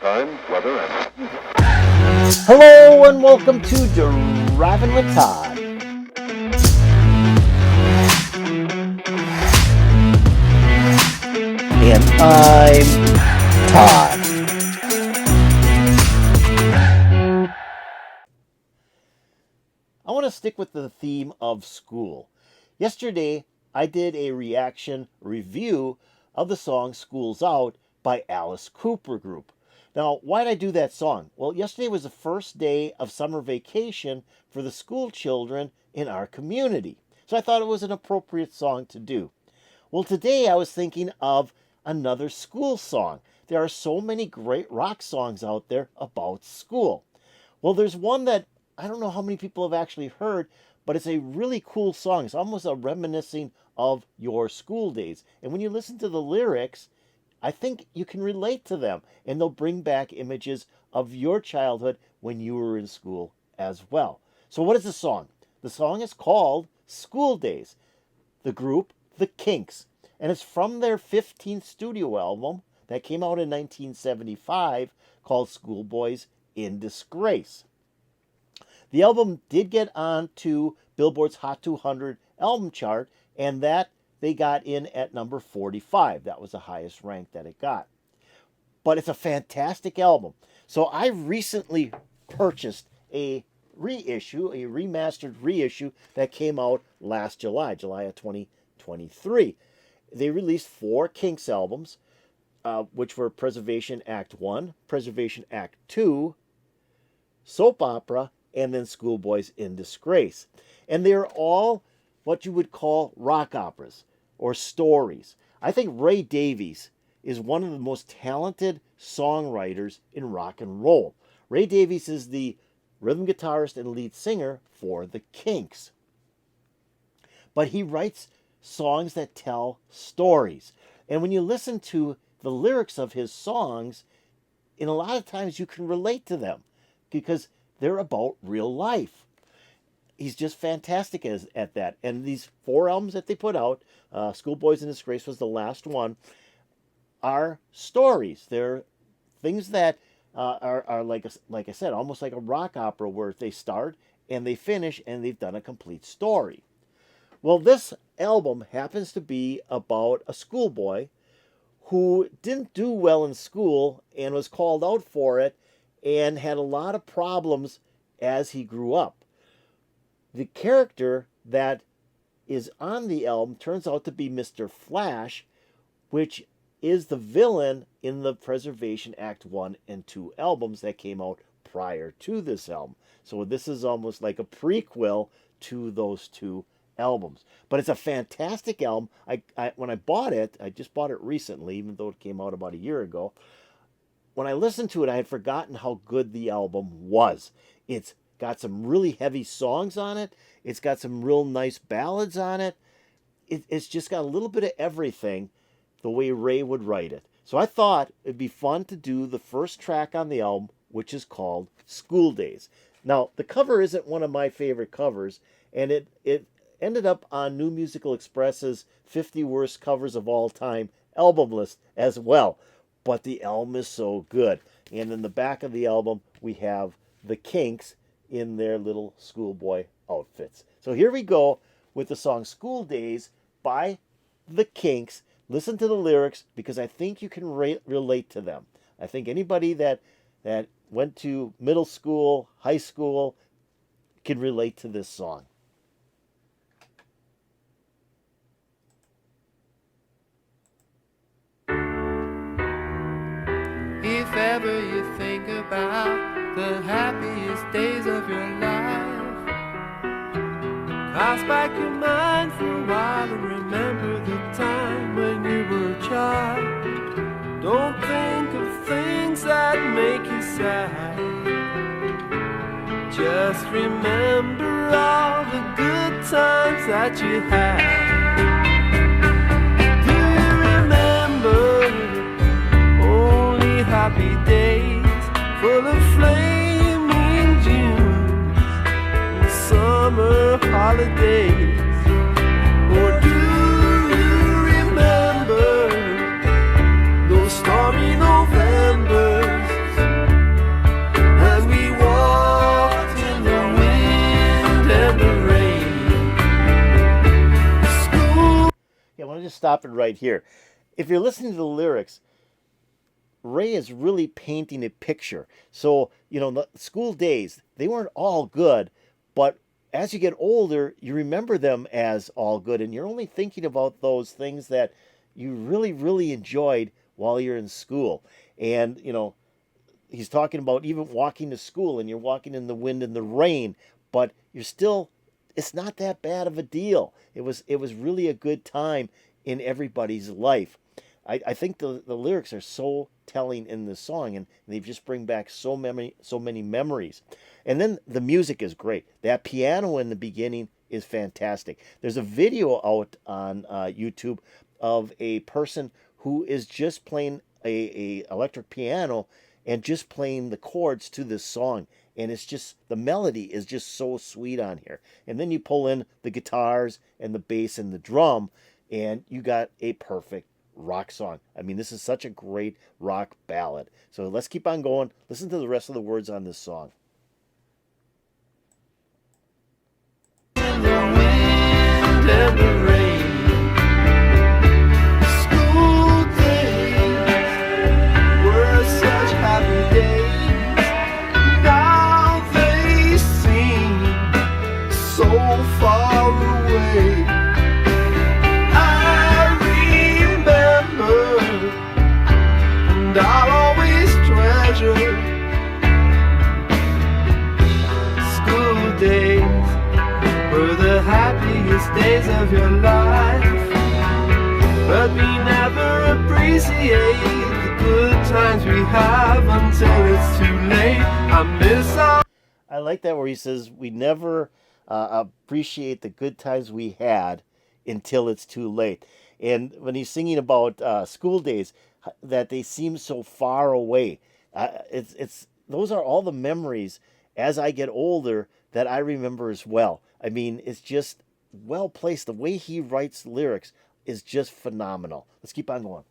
time, weather, and... Hello and welcome to Driving with Todd. And I'm Todd. I want to stick with the theme of school. Yesterday, I did a reaction review of the song School's Out by Alice Cooper Group. Now, why did I do that song? Well, yesterday was the first day of summer vacation for the school children in our community. So I thought it was an appropriate song to do. Well, today I was thinking of another school song. There are so many great rock songs out there about school. Well, there's one that I don't know how many people have actually heard, but it's a really cool song. It's almost a reminiscing of your school days. And when you listen to the lyrics, I think you can relate to them, and they'll bring back images of your childhood when you were in school as well. So what is the song? The song is called Schooldays. The group, the Kinks. And it's from their 15th studio album that came out in 1975 called Schoolboys In Disgrace. The album did get on to Billboard's Hot 200 album chart, and that they got in at number 45. That was the highest rank that it got. But it's a fantastic album. So I recently purchased a reissue, a remastered reissue that came out last July of 2023. They released 4 Kinks albums, which were Preservation Act 1, Preservation Act 2, Soap Opera, and then Schoolboys in Disgrace. And they're all what you would call rock operas or stories. I think Ray Davies is one of the most talented songwriters in rock and roll. Ray Davies is the rhythm guitarist and lead singer for the Kinks. But he writes songs that tell stories. And when you listen to the lyrics of his songs, in a lot of times you can relate to them because they're about real life. He's just fantastic at that. And these 4 albums that they put out, Schoolboys in Disgrace was the last one, are stories. They're things that are like I said, almost like a rock opera where they start and they finish and they've done a complete story. Well, this album happens to be about a schoolboy who didn't do well in school and was called out for it and had a lot of problems as he grew up. The character that is on the album turns out to be Mr. Flash, which is the villain in the Preservation Act 1 and 2 albums that came out prior to this album. So this is almost like a prequel to those 2 albums. But it's a fantastic album. When I bought it, I just bought it recently, even though it came out about a year ago. When I listened to it, I had forgotten how good the album was. It's got some really heavy songs on it. It's got some real nice ballads on it. It's just got a little bit of everything the way Ray would write it. So I thought it'd be fun to do the first track on the album, which is called Schooldays. Now, the cover isn't one of my favorite covers, and it ended up on New Musical Express's 50 Worst Covers of All Time album list as well. But the album is so good. And in the back of the album, we have the Kinks in their little schoolboy outfits. So here we go with the song Schooldays by the Kinks. Listen to the lyrics because I think you can relate to them. I think anybody that went to middle school, high school, can relate to this song. If ever you think about the happiest days of your life, cast back your mind for a while and remember the time when you were a child. Don't think of things that make you sad. Just remember all the good times that you had. Happy days full of flaming June, summer holidays. Or do you remember those stormy Novembers stop it right here. If you're listening to the lyrics, Ray is really painting a picture. So, the school days, they weren't all good, but as you get older, you remember them as all good, and you're only thinking about those things that you really, really enjoyed while you're in school. And, he's talking about even walking to school, and you're walking in the wind and the rain, but it's not that bad of a deal. It was really a good time in everybody's life. I think the lyrics are so telling in this song, and they just bring back so many memories. And then the music is great. That piano in the beginning is fantastic. There's a video out on YouTube of a person who is just playing a electric piano and just playing the chords to this song. And it's just, the melody is just so sweet on here. And then you pull in the guitars and the bass and the drum, and you got a perfect rock song. I mean, this is such a great rock ballad. So let's keep on going. Listen to the rest of the words on this song. In the wind and the rain, school days were such happy days. Now they seem so far away. I'll always treasure school days were the happiest days of your life, but we never appreciate the good times we have until it's too late. I miss all. I like that where he says we never appreciate the good times we had until it's too late. And when he's singing about school days, that they seem so far away. Those are all the memories as I get older that I remember as well. I mean, it's just well placed. The way he writes lyrics is just phenomenal. Let's keep on going.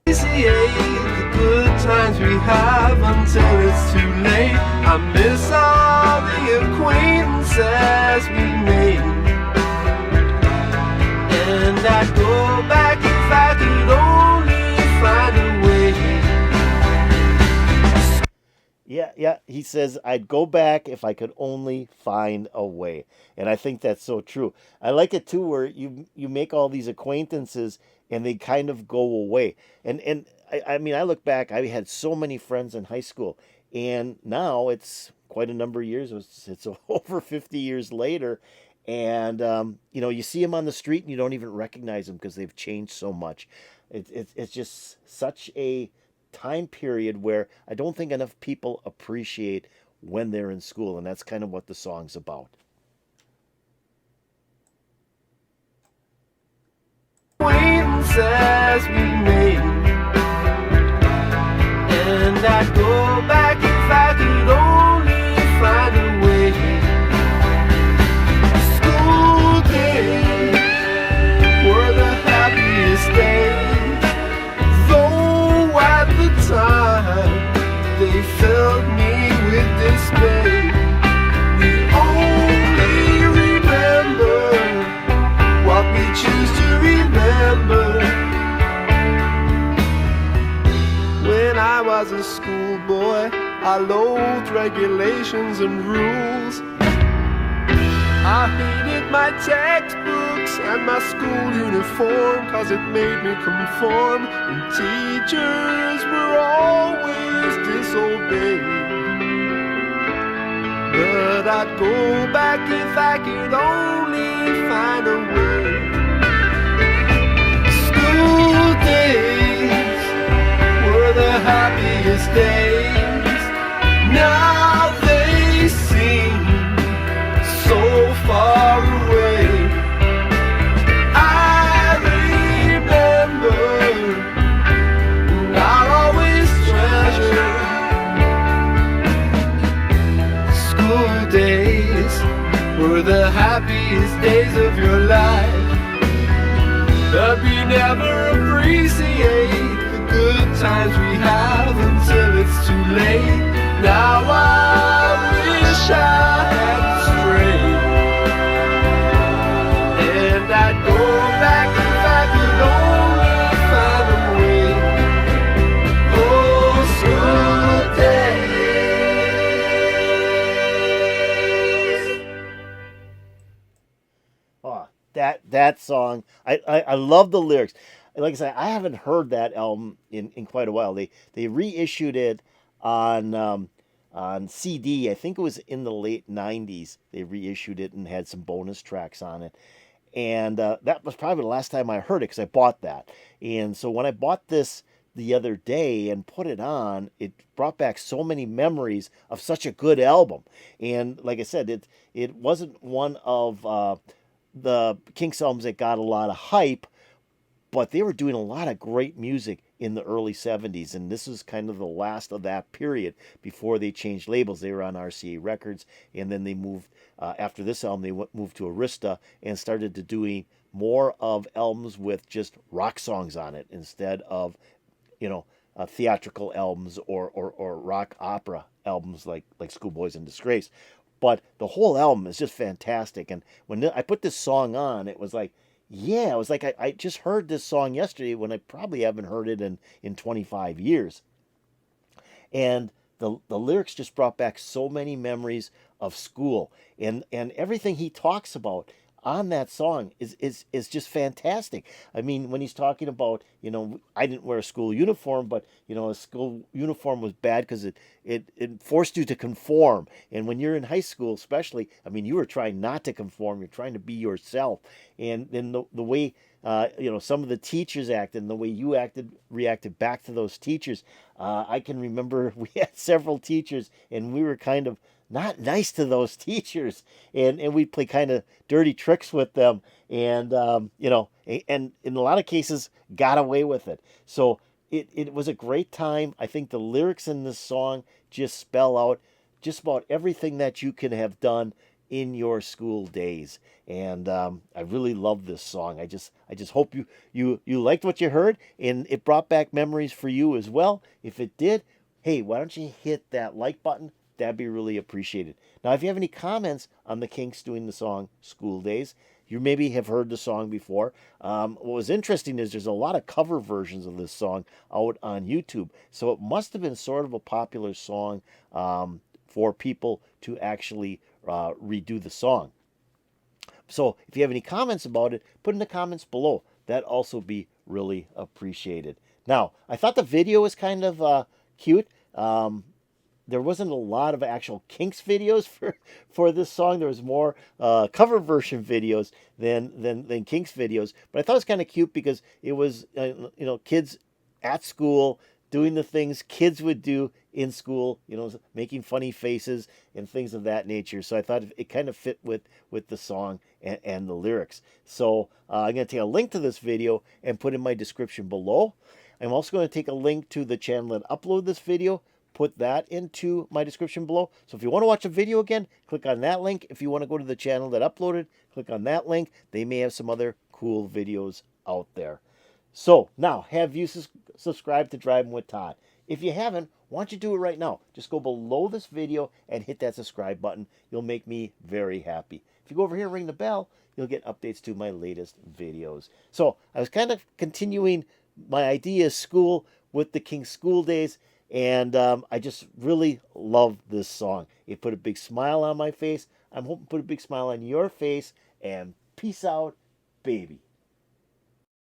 Appreciate the good times we have until it's too late. I miss all the acquaintances we made. And I'd go back if I could only find a way. Yeah, he says, I'd go back if I could only find a way. And I think that's so true. I like it too where you make all these acquaintances and they kind of go away. And I mean, I look back, I had so many friends in high school, and now it's quite a number of years. It's over 50 years later. And, you see them on the street and you don't even recognize them because they've changed so much. It's just such a time period where I don't think enough people appreciate when they're in school. And that's kind of what the song's about. Acquaintances we made, and I'd go back if I could only find a way. School days were the happiest days, though at the time they filled me with dismay. We only remember what we choose to remember. When I was a schoolboy, I loathed regulations and rules. I hated my textbooks and my school uniform, 'cause it made me conform, and teachers were always disobeyed. But I'd go back if I could only find a way. School days were the happiest days. Now they seem so far away. I remember, and I'll always treasure school days were the happiest days of your life, but we never appreciate the good times we have until it's too late. Now I wish I had strayed that song. I love the lyrics. Like I said, I haven't heard that album in quite a while. They reissued it on CD. I think it was in the late '90s. They reissued it and had some bonus tracks on it. And that was probably the last time I heard it because I bought that. And so when I bought this the other day and put it on, it brought back so many memories of such a good album. And like I said, it wasn't one of the Kinks albums that got a lot of hype, but they were doing a lot of great music in the early 70s, and this was kind of the last of that period before they changed labels. They were on RCA Records, and then they moved, after this album, they moved to Arista and started to doing more of albums with just rock songs on it instead of, theatrical albums or rock opera albums like Schoolboys in Disgrace. But the whole album is just fantastic, and when I put this song on, it was like, yeah, it was like I just heard this song yesterday when I probably haven't heard it in 25 years. And the lyrics just brought back so many memories of school. And everything he talks about on that song is just fantastic. I mean, when he's talking about, I didn't wear a school uniform, but, a school uniform was bad because it forced you to conform. And when you're in high school, especially, I mean, you were trying not to conform. You're trying to be yourself. And then the way, some of the teachers acted and the way you reacted back to those teachers. I can remember we had several teachers and we were kind of not nice to those teachers, and we'd play kind of dirty tricks with them, and and in a lot of cases got away with it. So it was a great time. I think the lyrics in this song just spell out just about everything that you can have done in your school days, and I really love this song. I just hope you liked what you heard, and it brought back memories for you as well. If it did, hey, why don't you hit that like button? That'd be really appreciated. Now, if you have any comments on the Kinks doing the song Schooldays, you maybe have heard the song before. What was interesting is there's a lot of cover versions of this song out on YouTube. So it must have been sort of a popular song for people to actually redo the song. So if you have any comments about it, put in the comments below. That'd also be really appreciated. Now, I thought the video was kind of cute. There wasn't a lot of actual Kinks videos for this song. There was more cover version videos than Kinks videos. But I thought it was kind of cute because it was kids at school doing the things kids would do in school, making funny faces and things of that nature. So I thought it kind of fit with the song and the lyrics. So I'm going to take a link to this video and put in my description below. I'm also going to take a link to the channel that uploaded this video, put that into my description below. So if you want to watch a video again, click on that link. If you want to go to the channel that uploaded, click on that link. They may have some other cool videos out there. So now, have you subscribed to Driving with Todd? If you haven't, why don't you do it right now? Just go below this video and hit that subscribe button. You'll make me very happy. If you go over here and ring the bell, you'll get updates to my latest videos. So I was kind of continuing my idea of school with the Kinks Schooldays. And I just really love this song. It put a big smile on my face. I'm hoping to put a big smile on your face. And peace out, baby.